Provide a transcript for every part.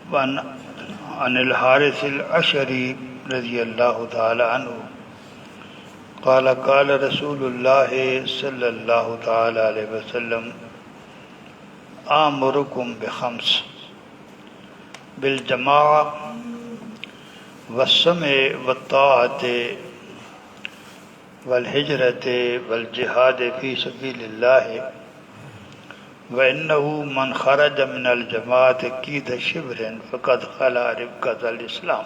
عن الحارث العشری رضی اللہ تعالی عنہ قال قال رسول اللہ صلی اللہ تعالی علیہ وسلم آمرکم بخمس بالجماعة والسمع والطاعة والہجرة والجہاد فی سبیل اللہ وإنه من خرج من الجماعة كيد شبر فقد خلع ربقة الإسلام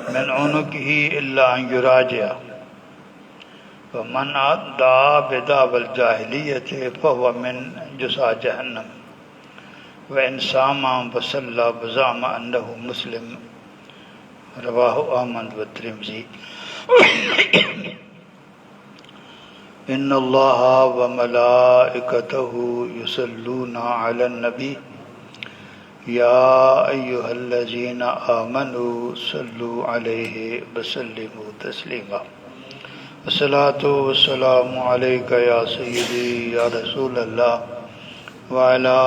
من عنقه إلا أن يراجع ومن دعا بدعوى الجاهلية فهو من جزاء جهنم وإن صام وصلى وزعم أنه مسلم رواه أحمد والترمذي ان اللہ وملائکتہ یصلون علی النبی یا ایہا الذین آمنوا صلوا علیہ وسلموا تسلیما الصلاة والسلام علیک یا سیدی یا رسول اللہ وعلی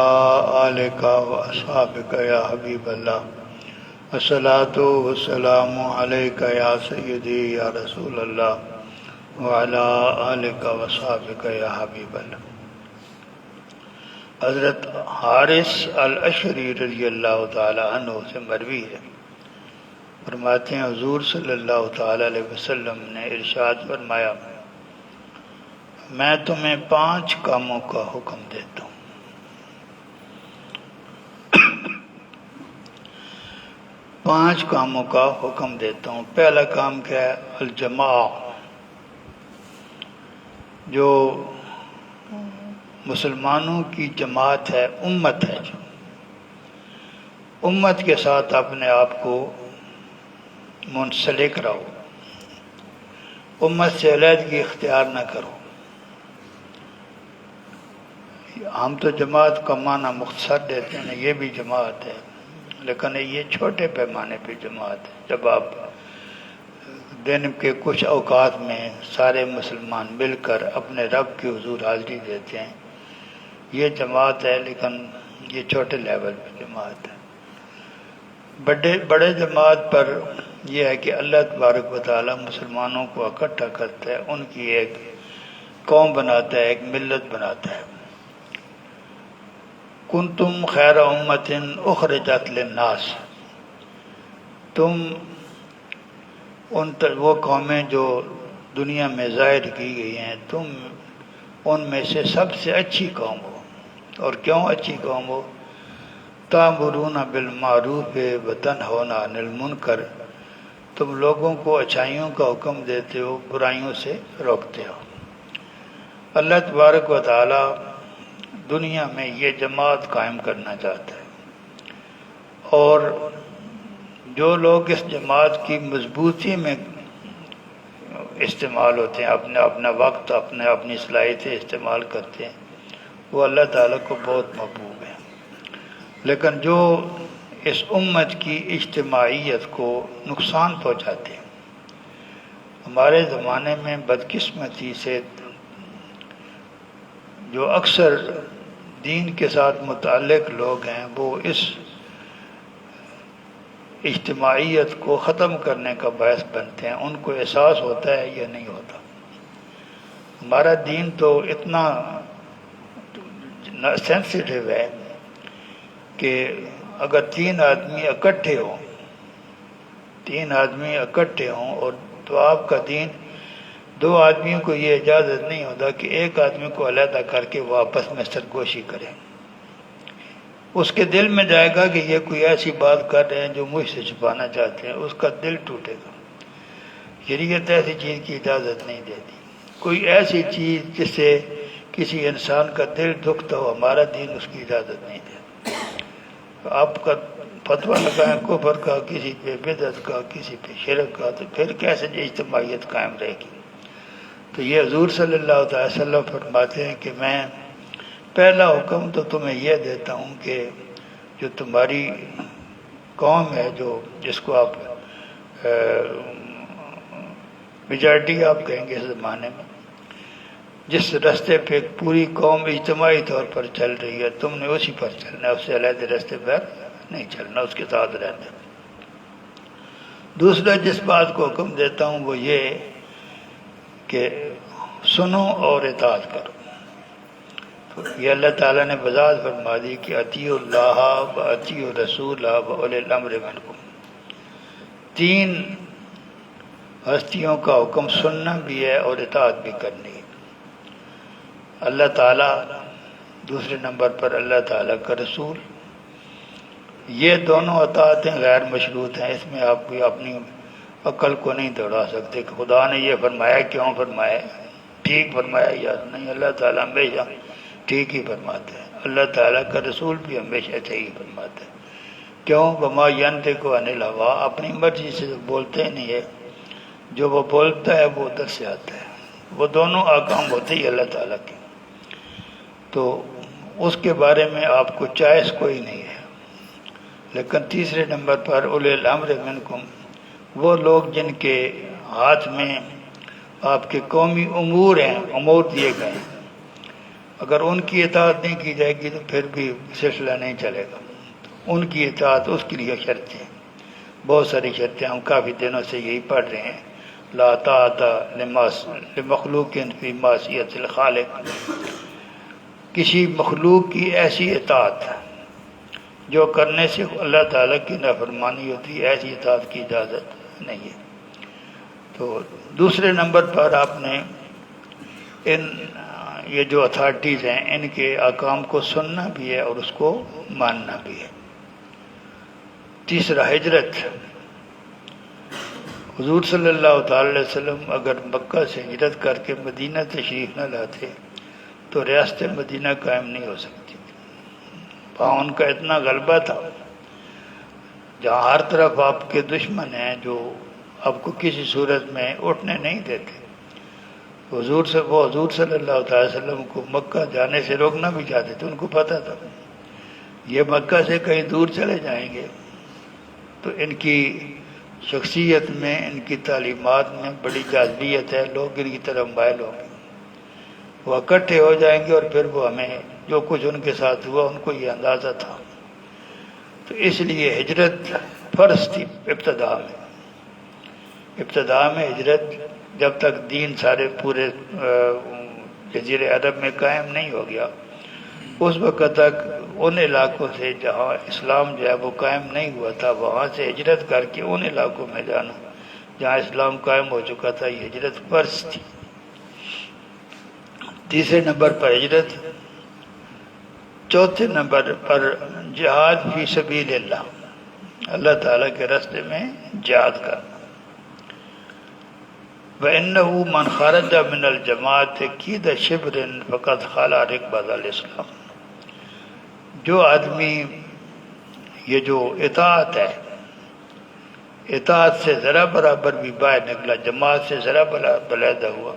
آلک واصحابک یا حبیب اللہ الصلاة والسلام علیک یا سیدی یا رسول اللہ وعلی آلک وصحابک یا حبیب اللہ۔ حضرت حارث العشری رضی اللہ تعالی عنہ سے مروی ہے، فرماتے ہیں حضور صلی اللہ تعالی علیہ وسلم نے ارشاد فرمایا میں تمہیں 5 کاموں کا حکم دیتا ہوں۔ 5 کاموں کا حکم دیتا ہوں۔ پہلا کام کیا ہے؟ الجماع، جو مسلمانوں کی جماعت ہے، امت ہے، جو امت کے ساتھ اپنے آپ کو منسلک رہو، امت سے علیحدگی اختیار نہ کرو۔ ہم تو جماعت کا معنی مختصر دیتے ہیں، یہ بھی جماعت ہے، لیکن یہ چھوٹے پیمانے پہ جماعت ہے۔ جب آپ دن کے کچھ اوقات میں سارے مسلمان مل کر اپنے رب کی حضور حاضری دیتے ہیں، یہ جماعت ہے، لیکن یہ چھوٹے لیول پہ جماعت ہے۔ بڑے جماعت پر یہ ہے کہ اللہ تبارک و تعالی مسلمانوں کو اکٹھا کرتا ہے، ان کی ایک قوم بناتا ہے، ایک ملت بناتا ہے۔ کنتم خیر امت اخرجت للناس، تم وہ قومیں جو دنیا میں ظاہر کی گئی ہیں، تم ان میں سے سب سے اچھی قوم ہو۔ اور کیوں اچھی قوم ہو؟ تأمرون بالمعروف وتنہون عن المنکر، تم لوگوں کو اچھائیوں کا حکم دیتے ہو، برائیوں سے روکتے ہو۔ اللہ تبارک و تعالی دنیا میں یہ جماعت قائم کرنا چاہتا ہے، اور جو لوگ اس جماعت کی مضبوطی میں استعمال ہوتے ہیں، اپنا وقت اپنی صلاحیتیں استعمال کرتے ہیں، وہ اللہ تعالیٰ کو بہت محبوب ہے۔ لیکن جو اس امت کی اجتماعیت کو نقصان پہنچاتے ہیں، ہمارے زمانے میں بدقسمتی سے جو اکثر دین کے ساتھ متعلق لوگ ہیں، وہ اس اجتماعیت کو ختم کرنے کا باعث بنتے ہیں۔ ان کو احساس ہوتا ہے یا نہیں ہوتا؟ ہمارا دین تو اتنا سینسیٹیو ہے کہ اگر 3 آدمی اکٹھے ہوں اور تو آپ کا دین 2 آدمیوں کو یہ اجازت نہیں ہوتا کہ ایک آدمی کو علیحدہ کر کے وہ آپس میں سرگوشی کریں۔ اس کے دل میں جائے گا کہ یہ کوئی ایسی بات کر رہے ہیں جو مجھ سے چھپانا چاہتے ہیں، اس کا دل ٹوٹے گا۔ شریعت ایسی چیز کی اجازت نہیں دیتی۔ کوئی ایسی چیز جس سے کسی انسان کا دل دکھتا ہو، ہمارا دین اس کی اجازت نہیں دیتا۔ آپ کا فتویٰ لگائیں کفر کا، کسی پہ بدعت کا، کسی پہ شرک کا، تو پھر کیسے اجتماعیت قائم رہے گی؟ تو یہ حضور صلی اللہ علیہ وسلم فرماتے ہیں کہ میں پہلا حکم تو تمہیں یہ دیتا ہوں کہ جو تمہاری قوم ہے، جس کو آپ میجارٹی آپ کہیں گے اس زمانے میں، جس راستے پہ پوری قوم اجتماعی طور پر چل رہی ہے، تم نے اسی پر چلنا ہے، اس سے علیحدہ راستے پر نہیں چلنا، اس کے ساتھ رہنا۔ دوسرا جس بات کو حکم دیتا ہوں وہ یہ کہ سنو اور اطاعت کرو۔ تو یہ اللہ تعالیٰ نے وضاحت فرما دی کہ اطیعوا اللہ و اطیعوا الرسول و اولی الامر منکم، تین ہستیوں کا حکم سننا بھی ہے اور اطاعت بھی کرنی ہے۔ اللہ تعالیٰ، دوسرے نمبر پر اللہ تعالیٰ کا رسول، یہ دونوں اطاعتیں غیر مشروط ہیں، اس میں آپ کوئی اپنی عقل کو نہیں دوڑا سکتے کہ خدا نے یہ فرمایا کیوں فرمایا، ٹھیک فرمایا یا نہیں۔ اللہ تعالیٰ ہمیشہ ٹھیک ہی فرماتے ہیں، اللہ تعالیٰ کا رسول بھی ہمیشہ صحیح فرماتا ہے۔ کیوں؟ وما ینطق عن الہویٰ، اپنی مرضی سے بولتے نہیں ہے، جو وہ بولتا ہے وہ ادھر سے آتا ہے۔ وہ دونوں احکام ہوتے ہی اللہ تعالیٰ کے، تو اس کے بارے میں آپ کو چوائس کوئی نہیں ہے۔ لیکن تیسرے نمبر پر اولی الامر منکم، وہ لوگ جن کے ہاتھ میں آپ کے قومی امور ہیں، امور دیے گئے ہیں، اگر ان کی اطاعت نہیں کی جائے گی تو پھر بھی سلسلہ نہیں چلے گا۔ ان کی اطاعت، اس کے لیے شرطیں، بہت ساری شرطیں، ہم کافی دنوں سے یہی پڑھ رہے ہیں۔ لا طاعۃ لمخلوق فی معصیۃ الخالق، کسی مخلوق کی ایسی اطاعت جو کرنے سے اللہ تعالیٰ کی نافرمانی ہوتی ہے، ایسی اطاعت کی اجازت نہیں ہے۔ تو دوسرے نمبر پر آپ نے یہ جو اتھارٹیز ہیں ان کے احکام کو سننا بھی ہے اور اس کو ماننا بھی ہے۔ تیسرا، ہجرت۔ حضور صلی اللہ تعالی علیہ وسلم اگر مکہ سے ہجرت کر کے مدینہ تشریف نہ لاتے تو ریاست مدینہ قائم نہیں ہو سکتی۔ وہاں ان کا اتنا غلبہ تھا، جہاں ہر طرف آپ کے دشمن ہیں جو آپ کو کسی صورت میں اٹھنے نہیں دیتے۔ حضور صلی اللہ تعالی وسلم کو مکہ جانے سے روکنا بھی چاہتے تھے، ان کو پتہ تھا یہ مکہ سے کہیں دور چلے جائیں گے تو ان کی شخصیت میں، ان کی تعلیمات میں بڑی جاذبیت ہے، لوگ ان کی طرف مائل ہوں گے، وہ اکٹھے ہو جائیں گے اور پھر وہ ہمیں جو کچھ ان کے ساتھ ہوا ان کو یہ اندازہ تھا۔ تو اس لیے ہجرت فرض تھی ابتدا میں ہجرت، جب تک دین سارے پورے جزیرے عرب میں قائم نہیں ہو گیا، اس وقت تک ان علاقوں سے جہاں اسلام جو ہے وہ قائم نہیں ہوا تھا، وہاں سے ہجرت کر کے ان علاقوں میں جانا جہاں اسلام قائم ہو چکا تھا، یہ ہجرت فرض تھی۔ تیسرے نمبر پر ہجرت، چوتھے نمبر پر جہاد فی سبیل اللہ، اللہ تعالیٰ کے راستے میں جہاد کرنا۔ وَإِنَّهُ مَنْ خَرَجَ مِنَ الْجَمَاعَةِ قِيدَ شِبْرٍ فَقَدْ خَلَا رِكْبَةَ الْإِسْلَامِ، جو آدمی یہ جو اطاعت ہے، اطاعت سے ذرا برابر بھی باہر نکلا، جماعت سے ذرا برابر علیحدہ ہوا،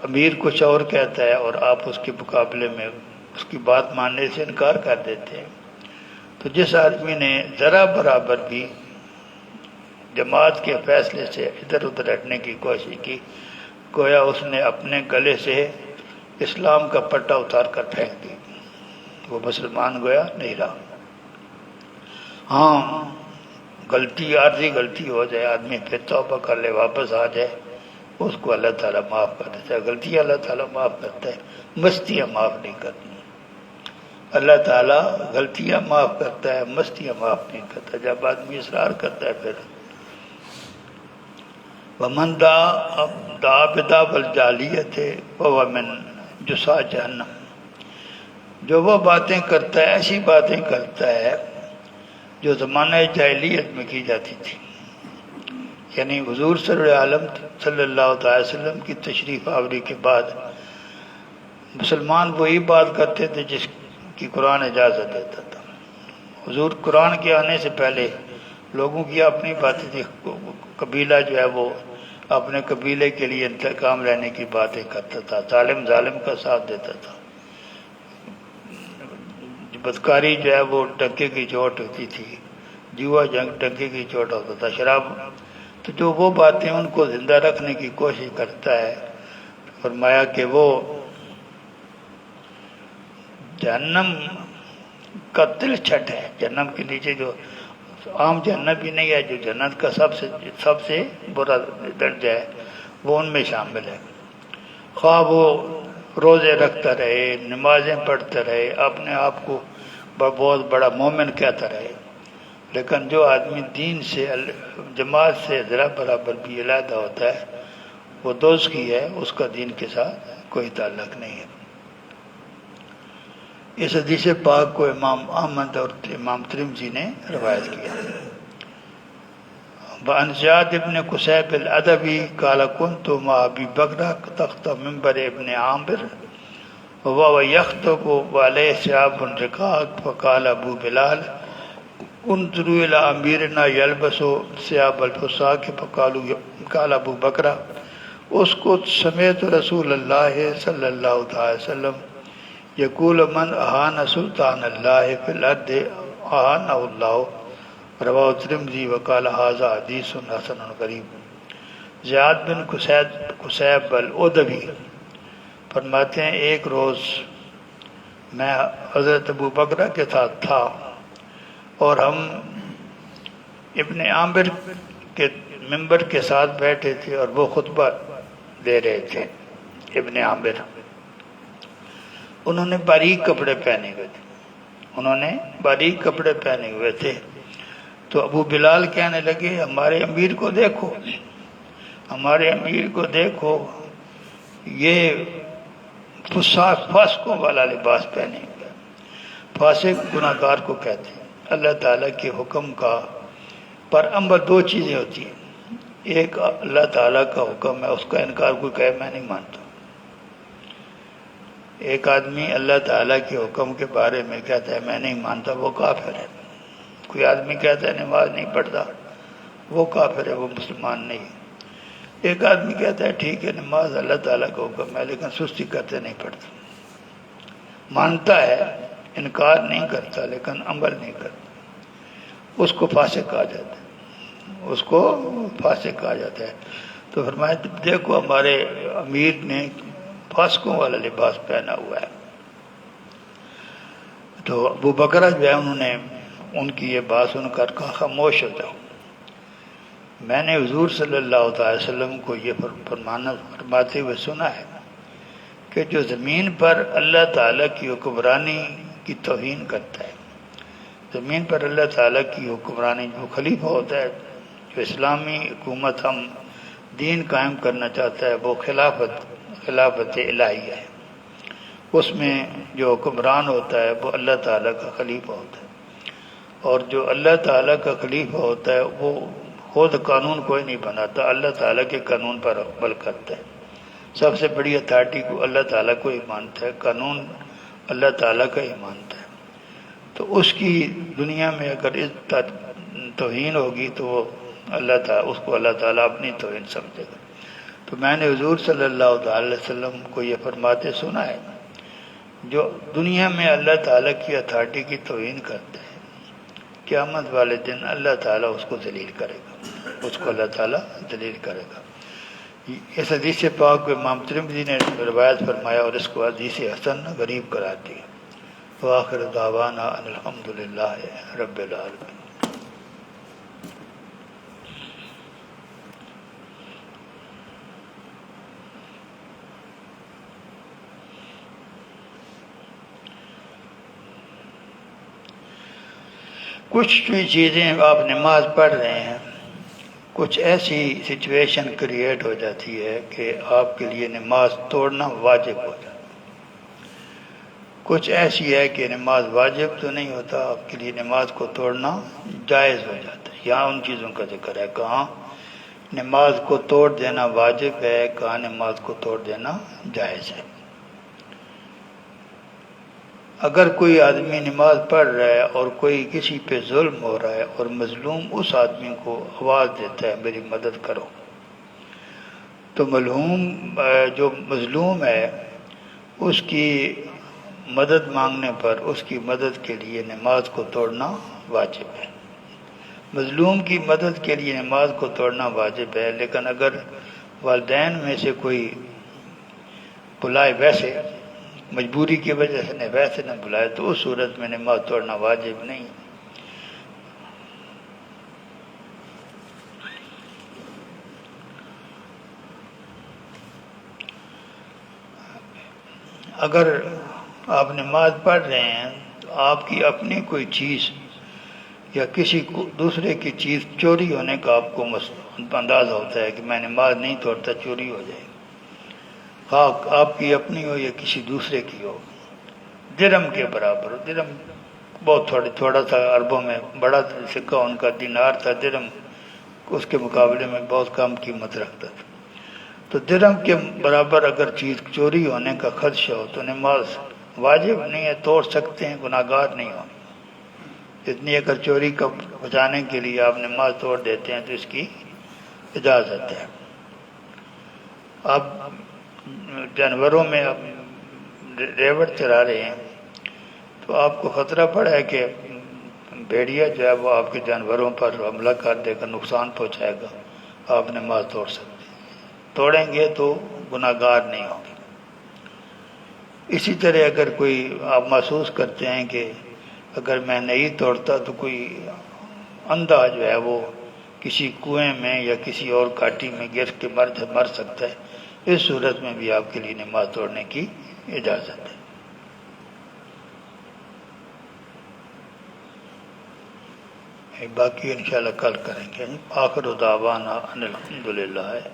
امیر کچھ اور کہتا ہے اور آپ اس کے مقابلے میں اس کی بات ماننے سے انکار کر دیتے ہیں، تو جس آدمی نے ذرا برابر بھی جماعت کے فیصلے سے ادھر ادھر ہٹنے کی کوشش کی، گویا اس نے اپنے گلے سے اسلام کا پٹا اتار کر پھینک دی، وہ مسلمان گویا نہیں رہا۔ ہاں، غلطی، عارضی غلطی ہو جائے، آدمی پھر توبہ کر لے، واپس آ جائے، اس کو اللہ تعالیٰ معاف کر دیتا ہے، غلطیاں اللہ تعالیٰ معاف کرتا ہے، مستیاں معاف نہیں کرتی۔ اللہ تعالیٰ غلطیاں معاف کرتا ہے، مستیاں معاف نہیں کرتا۔ جب آدمی اصرار کرتا ہے پھر وَمَنْ دَعَا بِدَعْوَى الْجَاهِلِيَّةِ فَهُوَ مِنْ جُزَّاءِ جہنم، جو وہ باتیں کرتا ہے، ایسی باتیں کرتا ہے جو زمانہ جاہلیت میں کی جاتی تھی، یعنی حضور صلی اللہ تعالی وسلم کی تشریف آوری کے بعد مسلمان وہی بات کرتے تھے جس کی قرآن اجازت دیتا تھا۔ حضور قرآن کے آنے سے پہلے لوگوں کی اپنی باتیں تھی، قبیلہ جو ہے وہ اپنے قبیلے کے لیے انتقام لینے کی باتیں کرتا تھا، ظالم کا ساتھ دیتا تھا، بدکاری جو ہے وہ ڈنکے کی چوٹ ہوتی تھی، جوا جنگ ڈنکے کی چوٹ ہوتا تھا، شراب، تو جو وہ باتیں ان کو زندہ رکھنے کی کوشش کرتا ہے، فرمایا کہ وہ جہنم کا تل چھٹ ہے، جہنم کے نیچے جو عام جہنم بھی نہیں ہے، جو جنت کا سب سے برا درجہ ہے وہ ان میں شامل ہے۔ خواہ وہ روزے رکھتا رہے، نمازیں پڑھتا رہے، اپنے آپ کو بہت بڑا مومن کہتا رہے، لیکن جو آدمی دین سے جماعت سے ذرا برابر بھی علیحدہ ہوتا ہے وہ دوزخی ہے، اس کا دین کے ساتھ کوئی تعلق نہیں ہے۔ اس حدیث پاک کو امام احمد اور امام ترمذی نے روایت کیا۔ وعن زیاد ابن قصیب الادبی قال كنت مع ابی بکر تحت منبر ابن عامر وهو يخطب وعليه ثياب رقاق فقال ابو بلال انظروا الى اميرنا يلبس ثياب الفساق قال ابو بکر اسكت سمعت رسول الله صلی اللہ علیہ وسلم یقول من احان سلطان اللہ فی الارض احانہ اللہ، رواہ ترمذی وقال ھذا حدیث حسن غریب۔ زیاد بن قصیب الادبی فرماتے ہیں ایک روز میں حضرت ابو بکر کے ساتھ تھا اور ہم ابن عامر کے منبر کے ساتھ بیٹھے تھے اور وہ خطبہ دے رہے تھے۔ ابن عامر انہوں نے باریک کپڑے پہنے ہوئے تھے، تو ابو بلال کہنے لگے ہمارے امیر کو دیکھو، یہ فاسقوں والا لباس پہنے ہوئے۔ فاسق گناہ گار کو کہتے ہیں۔ اللہ تعالیٰ کے حکم کا پر عمل دو چیزیں ہوتی ہیں، ایک اللہ تعالیٰ کا حکم ہے، اس کا انکار کوئی کہے میں نہیں مانتا۔ ایک آدمی اللہ تعالیٰ کے حکم کے بارے میں کہتا ہے میں نہیں مانتا، وہ کافر ہے۔ کوئی آدمی کہتا ہے نماز نہیں پڑھتا، وہ کافر ہے، وہ مسلمان نہیں ہے۔ ایک آدمی کہتا ہے ٹھیک ہے نماز اللہ تعالیٰ کا حکم ہے لیکن سستی کرتے نہیں پڑھتا، مانتا ہے انکار نہیں کرتا لیکن عمل نہیں کرتا، اس کو فاسق کہا جاتا ہے۔ تو فرمایا دیکھو ہمارے امیر نے فاسقوں والا لباس پہنا ہوا ہے۔ تو ابو بکر جو ہے انہوں نے ان کی یہ بات سن کر کہا خاموش ہو جاؤ، میں نے حضور صلی اللہ علیہ وسلم کو یہ فرماتے ہوئے سنا ہے کہ جو زمین پر اللہ تعالیٰ کی حکمرانی کی توہین کرتا ہے، زمین پر اللہ تعالیٰ کی حکمرانی، جو خلیفہ ہوتا ہے، جو اسلامی حکومت ہم دین قائم کرنا چاہتا ہے، وہ خلافت الہیہ ہے، اس میں جو حکمران ہوتا ہے وہ اللہ تعالیٰ کا خلیفہ ہوتا ہے، اور جو اللہ تعالیٰ کا خلیفہ ہوتا ہے وہ خود قانون کوئی نہیں بناتا، اللہ تعالیٰ کے قانون پر عمل کرتا ہے۔ سب سے بڑی اتھارٹی کو اللہ تعالیٰ کو ہی مانتا ہے، قانون اللہ تعالیٰ کا ہی مانتا ہے۔ تو اس کی دنیا میں اگر اس توہین ہوگی تو وہ اس کو اللہ تعالیٰ اپنی توہین سمجھے گا۔ تو میں نے حضور صلی اللہ علیہ وسلم کو یہ فرماتے سنا ہے جو دنیا میں اللہ تعالیٰ کی اتھارٹی کی توہین کرتا ہے، قیامت والے دن اللہ تعالیٰ اس کو ذلیل کرے گا، اس حدیث پاک کو امام ترمذی نے روایت فرمایا اور اس کو حدیث حسن غریب قرار دیا۔ وآخر دعوانا ان الحمدللہ رب العالمین۔ کچھ چیزیں آپ نماز پڑھ رہے ہیں، کچھ ایسی سچویشن کریٹ ہو جاتی ہے کہ آپ کے لیے نماز توڑنا واجب ہو جاتا ہے، کچھ ایسی ہے کہ نماز واجب تو نہیں ہوتا، آپ کے لیے نماز کو توڑنا جائز ہو جاتا ہے۔ یہاں ان چیزوں کا ذکر ہے، کہاں نماز کو توڑ دینا واجب ہے، کہاں نماز کو توڑ دینا جائز ہے۔ اگر کوئی آدمی نماز پڑھ رہا ہے اور کوئی کسی پہ ظلم ہو رہا ہے اور مظلوم اس آدمی کو آواز دیتا ہے میری مدد کرو، تو جو مظلوم ہے اس کی مدد مانگنے پر اس کی مدد کے لیے نماز کو توڑنا واجب ہے۔ مظلوم کی مدد کے لیے نماز کو توڑنا واجب ہے، لیکن اگر والدین میں سے کوئی بلائے ویسے مجبوری کی وجہ سے نے ویسے نہ بلایا تو اس صورت میں نماز توڑنا واجب نہیں۔ اگر آپ نماز پڑھ رہے ہیں تو آپ کی اپنی کوئی چیز یا کسی دوسرے کی چیز چوری ہونے کا آپ کو اندازہ ہوتا ہے کہ میں نماز نہیں توڑتا، چوری ہو جائے گی، خواہ آپ کی اپنی ہو یا کسی دوسرے کی ہو، درہم کے برابر ہو۔ درہم بہت تھوڑا سا، عربوں میں بڑا سکہ ان کا دینار تھا، درہم اس کے مقابلے میں بہت کم قیمت رکھتا تھا۔ تو درہم کے برابر اگر چیز چوری ہونے کا خدشہ ہو تو نماز واجب نہیں ہے، توڑ سکتے ہیں، گناہ گار نہیں ہوں۔ اتنی اگر چوری کا بچانے کے لیے آپ نماز توڑ دیتے ہیں تو اس کی اجازت ہے۔ آپ جانوروں میں ریوڑ چرا رہے ہیں تو آپ کو خطرہ پڑا ہے کہ بھیڑیا جو ہے وہ آپ کے جانوروں پر حملہ کر دے گا، نقصان پہنچائے گا، آپ نماز توڑ سکتے ہیں، توڑیں گے تو گناہ گار نہیں ہوں گے۔ اسی طرح اگر کوئی آپ محسوس کرتے ہیں کہ اگر میں نہیں توڑتا تو کوئی اندھا جو ہے وہ کسی کنویں میں یا کسی اور گھاٹی میں گر کے مر سکتا ہے، اس صورت میں بھی آپ کے لیے نماز توڑنے کی اجازت ہے۔ باقی انشاءاللہ کل کریں گے۔ آخر دعوانا ان الحمدللہ ہے۔